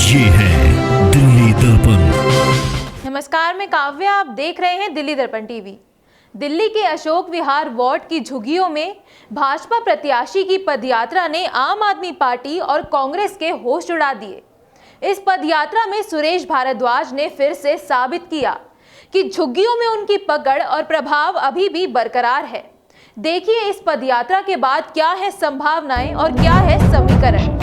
ये है दिल्ली दर्पण। नमस्कार, मैं काव्या, आप देख रहे हैं दिल्ली दर्पण टीवी। दिल्ली के अशोक विहार वार्ड की झुग्गियों में भाजपा प्रत्याशी की पदयात्रा ने आम आदमी पार्टी और कांग्रेस के होश उड़ा दिए। इस पदयात्रा में सुरेश भारद्वाज ने फिर से साबित किया कि झुग्गियों में उनकी पकड़ और प्रभाव अभी भी बरकरार है। देखिए इस पदयात्रा के बाद क्या है संभावनाएं और क्या है समीकरण।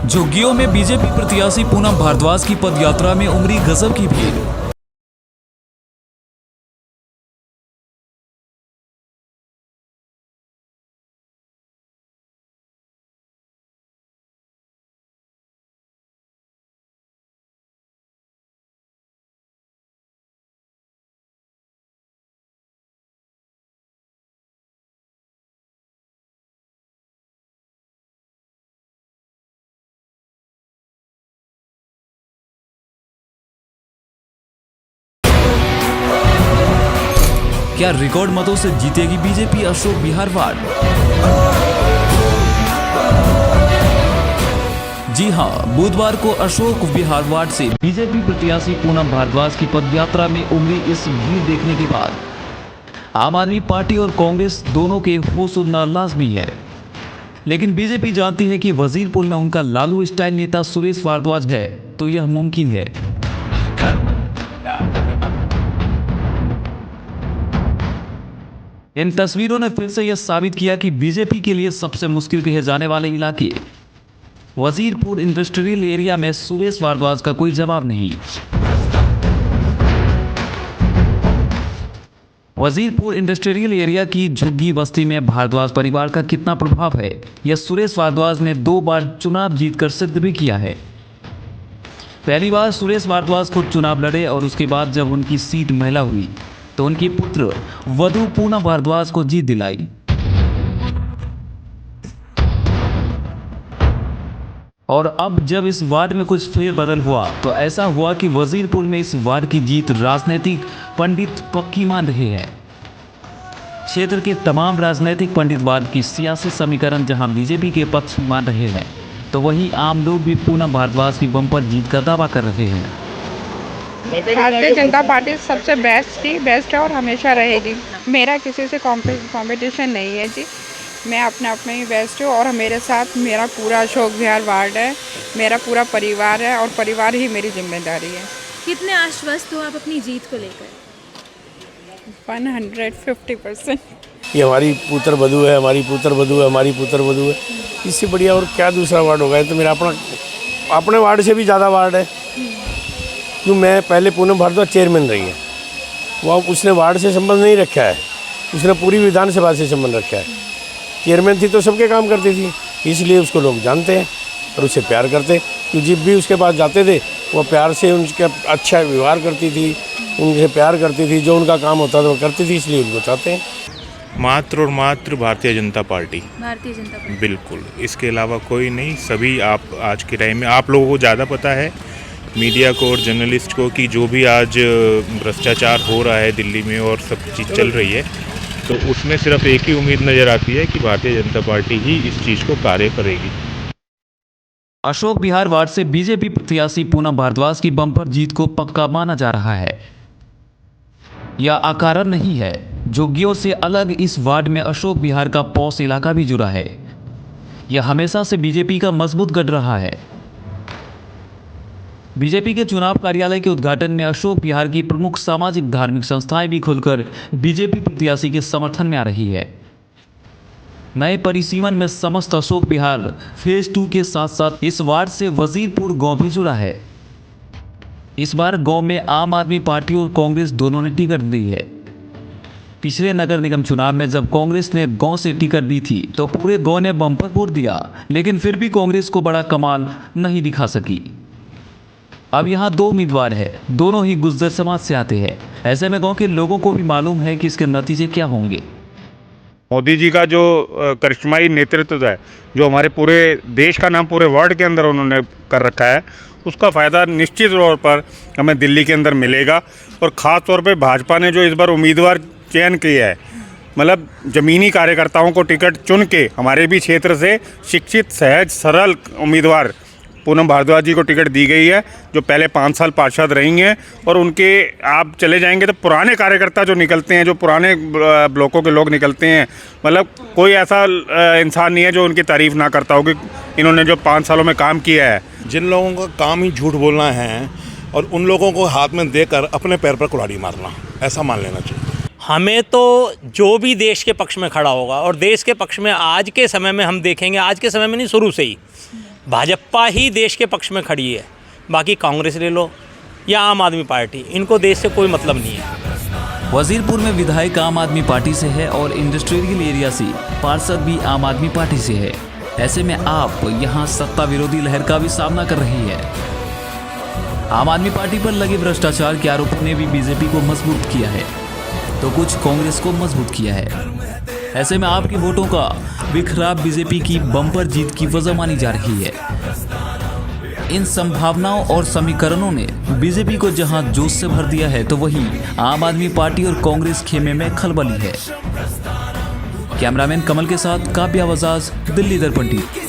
झुग्गियों में बीजेपी प्रत्याशी पूनम भारद्वाज की पदयात्रा में उमड़ी गजब की भीड़। क्या रिकॉर्ड मतों से जीतेगी बीजेपी अशोक विहार वार्ड? जी हां, बुधवार को अशोक विहार वार्ड से बीजेपी प्रत्याशी पूनम भारद्वाज की पदयात्रा में उमड़ी इस भीड़ देखने के बाद आम आदमी पार्टी और कांग्रेस दोनों के होश उड़ना लाजमी है। लेकिन बीजेपी जानती है कि वजीरपुर में उनका लालू स्टाइल नेता सुरेश भारद्वाज है, तो यह मुमकिन है। इन तस्वीरों ने फिर से यह साबित किया कि बीजेपी के लिए सबसे मुश्किल कहे जाने वाले इलाके वजीरपुर इंडस्ट्रियल एरिया में सुरेश भारद्वाज का कोई जवाब नहीं। वजीरपुर इंडस्ट्रियल एरिया की झुग्गी बस्ती में भारद्वाज परिवार का कितना प्रभाव है, यह सुरेश भारद्वाज ने 2 बार चुनाव जीतकर सिद्ध भी किया है। पहली बार सुरेश भारद्वाज खुद चुनाव लड़े और उसके बाद जब उनकी सीट महिला हुई तो उनकी पुत्र वधु पूनम भारद्वाज को जीत दिलाई। और अब जब इस वार्ड में कुछ फेरबदल हुआ तो ऐसा हुआ कि वजीरपुर में इस वार्ड की जीत राजनीतिक पंडित पक्की मान रहे हैं। क्षेत्र के तमाम राजनीतिक पंडित वार्ड की सियासी समीकरण जहां बीजेपी के पक्ष मान रहे हैं, तो वहीं आम लोग भी पूनम भारद्वाज की बम्पर जीत का दावा कर रहे हैं। भारतीय जनता पार्टी सबसे बेस्ट है और हमेशा रहेगी। मेरा किसी से कंपटीशन नहीं है जी, मैं अपने आप में ही बेस्ट हूँ और मेरे साथ मेरा पूरा अशोक विहार वार्ड है, मेरा पूरा परिवार है और परिवार ही मेरी जिम्मेदारी है। कितने आश्वस्त हो आप अपनी जीत को लेकर? 150%। ये हमारी पुत्र वधू है, हमारी पुत्र वधू है, हमारी पुत्र वधू है। इससे बढ़िया और क्या दूसरा वार्ड होगा? ये तो मेरा अपने वार्ड से भी ज़्यादा वार्ड है। क्यों, मैं पहले पूनम भारद्वाज चेयरमैन रही है, वह उसने वार्ड से संबंध नहीं रखा है, उसने पूरी विधानसभा से संबंध रखा है। चेयरमैन थी तो सबके काम करती थी, इसलिए उसको लोग जानते हैं और उससे प्यार करते हैं। क्योंकि जब भी उसके पास जाते थे वो प्यार से उनका अच्छा व्यवहार करती थी, उनसे प्यार करती थी, जो उनका काम होता था वो करती थी, इसलिए उनको चाहते हैं। मात्र और मात्र भारतीय जनता पार्टी। भारतीय जनता पार्टी बिल्कुल, इसके अलावा कोई नहीं। सभी आप आज के टाइम में आप लोगों को ज़्यादा पता है, मीडिया को और जर्नलिस्ट को, कि जो भी आज भ्रष्टाचार हो रहा है दिल्ली में और सब चीज़ चल रही है, तो उसमें सिर्फ एक ही उम्मीद नज़र आती है कि भारतीय जनता पार्टी ही इस चीज़ को कार्य करेगी। अशोक विहार वार्ड से बीजेपी प्रत्याशी पूनम भारद्वाज की बम्पर जीत को पक्का माना जा रहा है। यह अकारण नहीं है। झुग्गियों से अलग इस वार्ड में अशोक विहार का पॉश इलाका भी जुड़ा है। यह हमेशा से बीजेपी का मजबूत गढ़ रहा है। बीजेपी के चुनाव कार्यालय के उद्घाटन में अशोक विहार की प्रमुख सामाजिक धार्मिक संस्थाएं भी खुलकर बीजेपी प्रत्याशी के समर्थन में आ रही है। नए परिसीमन में समस्त अशोक विहार फेज 2 के साथ साथ इस वार्ड से वजीरपुर गांव भी जुड़ा है। इस बार गांव में आम आदमी पार्टी और कांग्रेस दोनों ने टिकट दी है। पिछले नगर निगम चुनाव में जब कांग्रेस ने गांव से टिकट दी थी तो पूरे गांव ने बम्पर वोट दिया, लेकिन फिर भी कांग्रेस को बड़ा कमाल नहीं दिखा सकी। अब यहाँ 2 उम्मीदवार है, दोनों ही गुर्जर समाज से आते हैं। ऐसे में गांव के लोगों को भी मालूम है कि इसके नतीजे क्या होंगे। मोदी जी का जो करिश्माई नेतृत्व है, जो हमारे पूरे देश का नाम पूरे वर्ल्ड के अंदर उन्होंने कर रखा है, उसका फ़ायदा निश्चित तौर पर हमें दिल्ली के अंदर मिलेगा। और ख़ास तौर पे भाजपा ने जो इस बार उम्मीदवार चयन किया है, मतलब ज़मीनी कार्यकर्ताओं को टिकट चुन के हमारे भी क्षेत्र से शिक्षित, सहज, सरल उम्मीदवार पूनम भारद्वाज जी को टिकट दी गई है, जो पहले 5 साल पार्षद रही हैं। और उनके आप चले जाएंगे तो पुराने कार्यकर्ता जो निकलते हैं, जो पुराने ब्लॉकों के लोग निकलते हैं, मतलब कोई ऐसा इंसान नहीं है जो उनकी तारीफ़ ना करता हो कि इन्होंने जो 5 सालों में काम किया है। जिन लोगों का काम ही झूठ बोलना है और उन लोगों को हाथ में देकर अपने पैर पर कुल्हाड़ी मारना, ऐसा मान लेना चाहिए। हमें तो जो भी देश के पक्ष में खड़ा होगा, और देश के पक्ष में आज के समय में हम देखेंगे, आज के समय में नहीं, शुरू से ही भाजपा ही देश के पक्ष में खड़ी है। बाकी कांग्रेस ले लो या आम आदमी पार्टी, इनको देश से कोई मतलब नहीं है। वजीरपुर में विधायक आम आदमी पार्टी से है और इंडस्ट्रियल एरिया से पार्षद भी आम आदमी पार्टी से है। ऐसे में आप यहाँ सत्ता विरोधी लहर का भी सामना कर रही है। आम आदमी पार्टी पर लगे भ्रष्टाचार के आरोपों ने भी बीजेपी को मजबूत किया है, तो कुछ कांग्रेस को मजबूत किया है। ऐसे में आपके वोटों का बिखराव बीजेपी की बम्पर जीत की वजह मानी जा रही है। इन संभावनाओं और समीकरणों ने बीजेपी को जहां जोश से भर दिया है, तो वहीं आम आदमी पार्टी और कांग्रेस खेमे में खलबली है। कैमरामैन कमल के साथ काव्या बजाज, दिल्ली दर्पण टीवी।